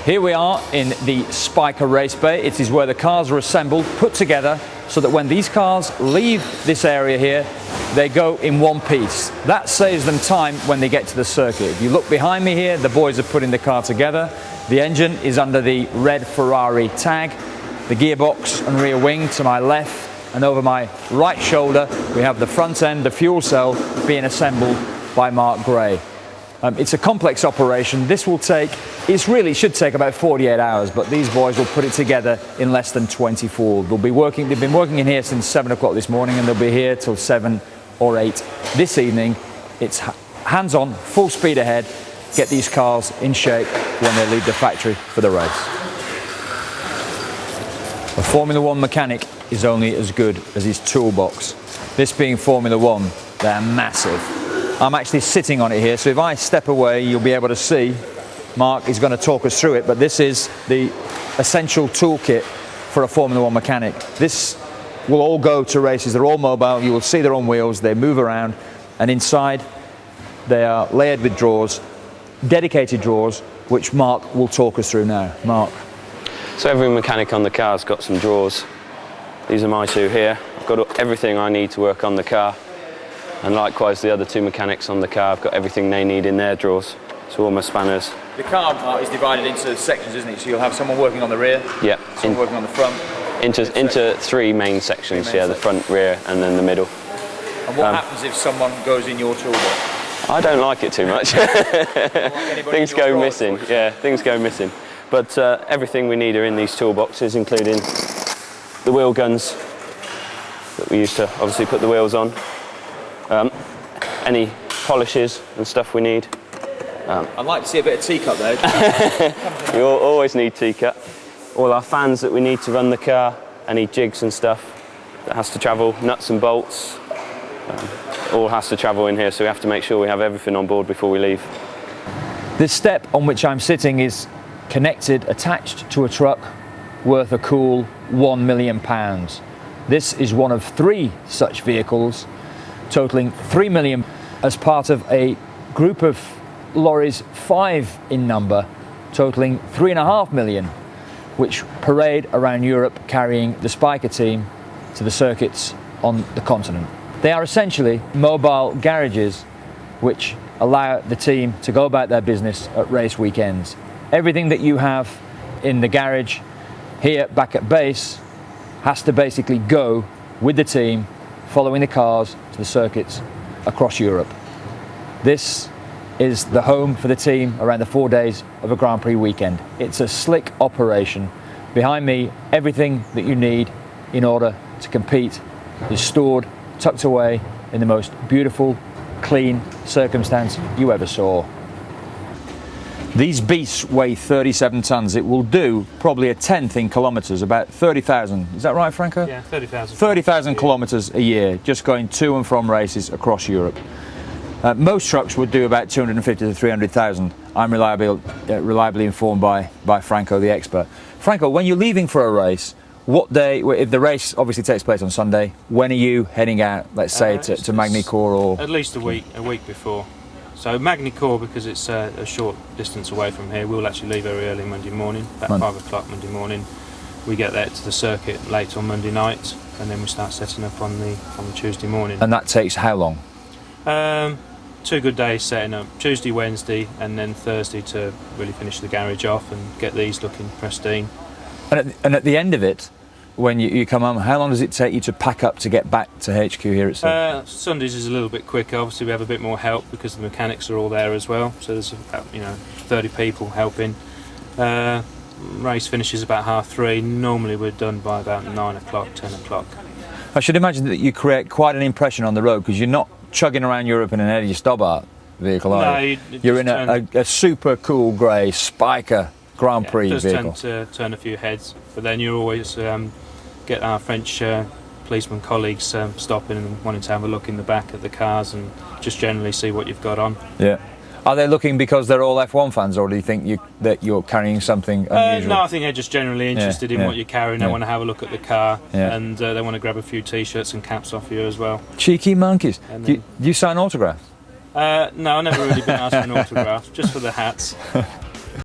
Here we are in the Spyker race bay. It is where the cars are assembled, put together, so that when these cars leave this area here, they go in one piece. That saves them time when they get to the circuit. If you look behind me here, the boys are putting the car together. The engine is under the red Ferrari tag. The gearbox and rear wing to my left, and over my right shoulder, we have the front end, the fuel cell, being assembled by Mark Gray. It's a complex operation. This will take, it should take about 48 hours, but these boys will put it together in less than 24. They've been working in here since 7 o'clock this morning, and they'll be here till 7 or 8 this evening. It's hands-on, full speed ahead, get these cars in shape when they leave the factory for the race. A Formula One mechanic is only as good as his toolbox. This being Formula One, they're massive. I'm actually sitting on it here, so if I step away, you'll be able to see. Mark is going to talk us through it, but this is the essential toolkit for a Formula One mechanic. This will all go to races. They're all mobile. You will see they're on wheels. They move around, and inside they are layered with drawers, dedicated drawers, which Mark will talk us through now. Mark. So every mechanic on the car's got some drawers. These are my two here. I've got everything I need to work on the car. And likewise, the other two mechanics on the car have got everything they need in their drawers. So all my spanners. The car is divided into sections, isn't it? So you'll have someone working on the rear, yeah, someone working on the front. Into three main sections, the front, rear, and then the middle. And what happens if someone goes in your toolbox? I don't like it too much. Things go missing, things go missing. But everything we need are in these toolboxes, including the wheel guns that we use to obviously put the wheels on. Any polishes and stuff we need. I'd like to see a bit of teacup there. You always need teacup. All our fans that we need to run the car, any jigs and stuff that has to travel, nuts and bolts, all has to travel in here, so we have to make sure we have everything on board before we leave. This step on which I'm sitting is connected, attached to a truck worth a cool £1 million. This is one of 3 such vehicles, totaling 3 million, as part of a group of lorries, 5 in number, totaling 3.5 million, which parade around Europe carrying the Spyker team to the circuits on the continent. They are essentially mobile garages which allow the team to go about their business at race weekends. Everything that you have in the garage here back at base has to basically go with the team following the cars to the circuits across Europe. This is the home for the team around the 4 days of a Grand Prix weekend. It's a slick operation. Behind me, everything that you need in order to compete is stored, tucked away in the most beautiful, clean circumstance you ever saw. These beasts weigh 37 tons. It will do probably a tenth in kilometres, about 30,000. Is that right, Franco? Yeah, 30,000. 30,000 kilometres a year, just going to and from races across Europe. Most trucks would do about 250 to 300,000. I'm reliably informed by Franco, the expert. Franco, when you're leaving for a race, what day, if the race obviously takes place on Sunday, when are you heading out, let's say, to Magny-Cours or...? At least a week before. So Magny-Cours, because it's a short distance away from here, we'll actually leave very early Monday morning, about 5 o'clock Monday morning. We get there to the circuit late on Monday night, and then we start setting up on the Tuesday morning. And that takes how long? 2 good days setting up, Tuesday, Wednesday, and then Thursday to really finish the garage off and get these looking pristine. And at the end of it, when you come home, how long does it take you to pack up to get back to HQ here itself? Sundays is a little bit quicker. Obviously we have a bit more help because the mechanics are all there as well, so there's about 30 people helping. Race finishes about 3:30. Normally we're done by about 9 o'clock, 10 o'clock. I should imagine that you create quite an impression on the road, because you're not chugging around Europe in an Eddie Stobbart vehicle, are you? You're in a super cool grey Spyker Grand Prix vehicle. It does tend to turn a few heads, but then you always get our French policeman colleagues stopping and wanting to have a look in the back at the cars and just generally see what you've got on. Yeah. Are they looking because they're all F1 fans, or do you think that you're carrying something unusual? No, I think they're just generally interested in what you're carrying. They want to have a look at the car, and they want to grab a few T-shirts and caps off you as well. Cheeky monkeys. Do you sign autographs? No, I've never really been asked for an autograph, just for the hats.